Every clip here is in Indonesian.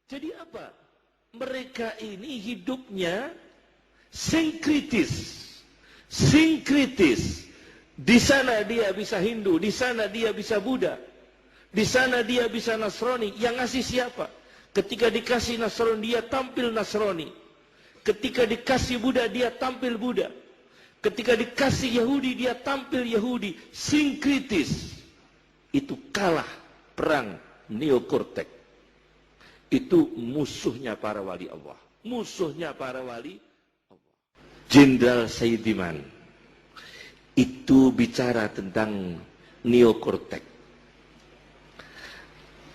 Jadi apa? Mereka ini hidupnya sinkritis. Sinkritis. Di sana dia bisa Hindu, di sana dia bisa Buddha, di sana dia bisa Nasrani. Yang ngasih siapa? Ketika dikasih Nasrani, dia tampil Nasrani. Ketika dikasih Buddha, dia tampil Buddha. Ketika dikasih Yahudi, dia tampil Yahudi. Sinkritis. Itu kalah perang neokortek. Itu musuhnya para wali Allah. Musuhnya para wali Allah. Jenderal Saidiman itu bicara tentang neokortek.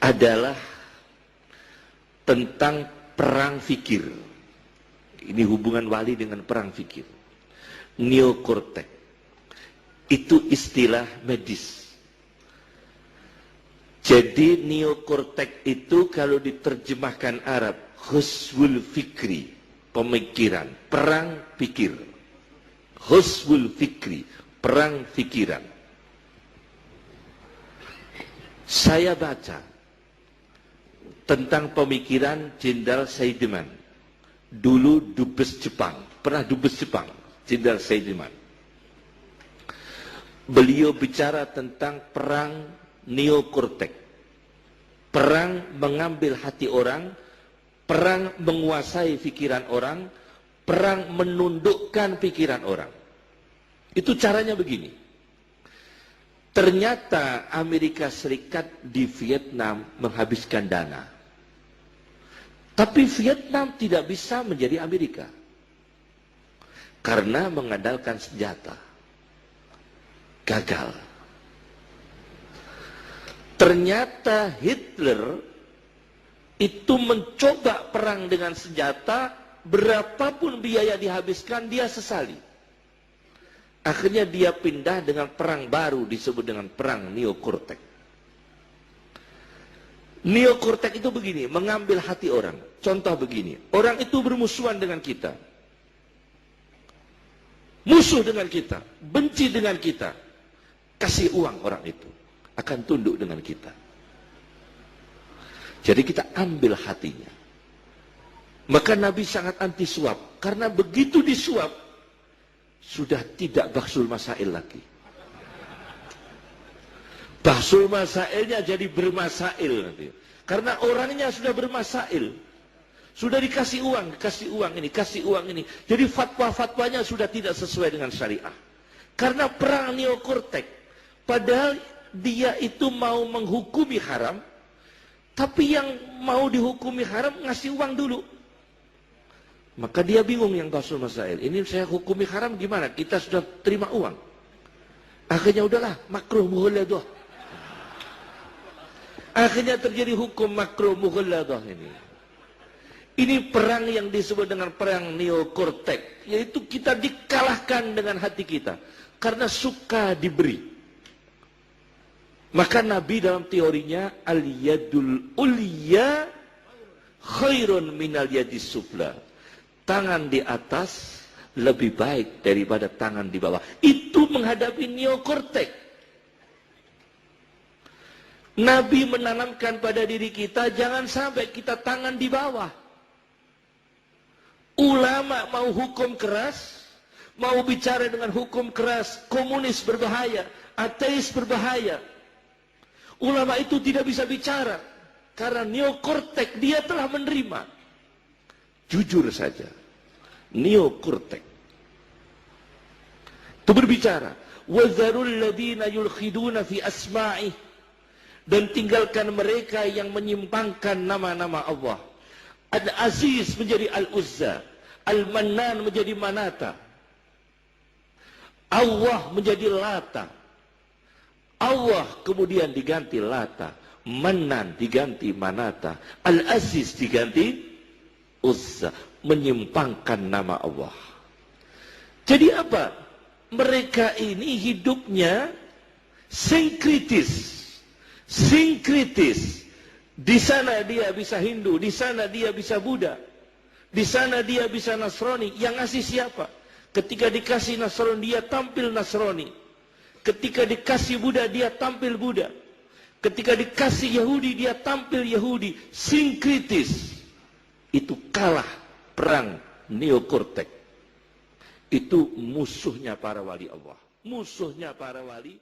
Adalah tentang perang fikir. Ini hubungan wali dengan perang fikir. Neokortek. Itu istilah medis. Jadi neokortek itu kalau diterjemahkan Arab, huswul fikri, pemikiran, perang pikir. Huswul fikri, perang pikiran. Saya baca tentang pemikiran Jenderal Saidiman. Dulu dubes Jepang, pernah dubes Jepang, Jenderal Saidiman. Beliau bicara tentang perang neokortek, perang mengambil hati orang, perang menguasai pikiran orang, perang menundukkan pikiran orang. Itu caranya begini. Ternyata Amerika Serikat di Vietnam menghabiskan dana. Tapi Vietnam tidak bisa menjadi Amerika. Karena mengandalkan senjata. Gagal. Ternyata Hitler itu mencoba perang dengan senjata, berapapun biaya dihabiskan dia sesali. Akhirnya dia pindah dengan perang baru disebut dengan perang neokortek. Neokortek itu begini, mengambil hati orang. Contoh begini, orang itu bermusuhan dengan kita. Musuh dengan kita, benci dengan kita. Kasih uang orang itu. Akan tunduk dengan kita. Jadi kita ambil hatinya. Maka Nabi sangat anti suap. Karena begitu disuap, sudah tidak bahsul masail lagi. Bahsul masailnya jadi bermasail nanti. Karena orangnya sudah bermasail. Sudah dikasih uang ini, kasih uang ini. Jadi fatwa-fatwanya sudah tidak sesuai dengan syariah. Karena perang neokortek. Padahal dia itu mau menghukumi haram, tapi yang mau dihukumi haram ngasih uang dulu. Maka dia bingung yang bahsul masail. Ini saya hukumi haram gimana? Kita sudah terima uang. Akhirnya udahlah, makruh mughalladah. Akhirnya terjadi hukum makruh mughalladah ini. Ini perang yang disebut dengan perang neokortek, yaitu kita dikalahkan dengan hati kita karena suka diberi. Maka Nabi dalam teorinya al-yadul ulya khairun minal yadis sufla. Tangan di atas lebih baik daripada tangan di bawah. Itu menghadapi neokortek. Nabi menanamkan pada diri kita jangan sampai kita tangan di bawah. Ulama mau hukum keras, mau bicara dengan hukum keras, komunis berbahaya, ateis berbahaya. Ulama itu tidak bisa bicara karena neokortek dia telah menerima. Jujur saja, neokortek itu berbicara. Wazarul ladina yulkhiduna fi asma'i, dan tinggalkan mereka yang menyimpangkan nama-nama Allah. Al-Aziz menjadi Al-Uzza, Al-Mannan menjadi Manata, Allah menjadi Lata. Allah kemudian diganti Lata, Mannan diganti Manata, Al-Aziz diganti Uzza, menyimpangkan nama Allah. Jadi apa? Mereka ini hidupnya sinkritis. Sinkritis. Di sana dia bisa Hindu, di sana dia bisa Buddha, di sana dia bisa Nasrani. Yang ngasih siapa? Ketika dikasih Nasrani, dia tampil Nasrani. Ketika dikasih Buddha, dia tampil Buddha. Ketika dikasih Yahudi, dia tampil Yahudi. Sinkritis. itu kalah perang neokortek. Itu musuhnya para wali Allah. Musuhnya para wali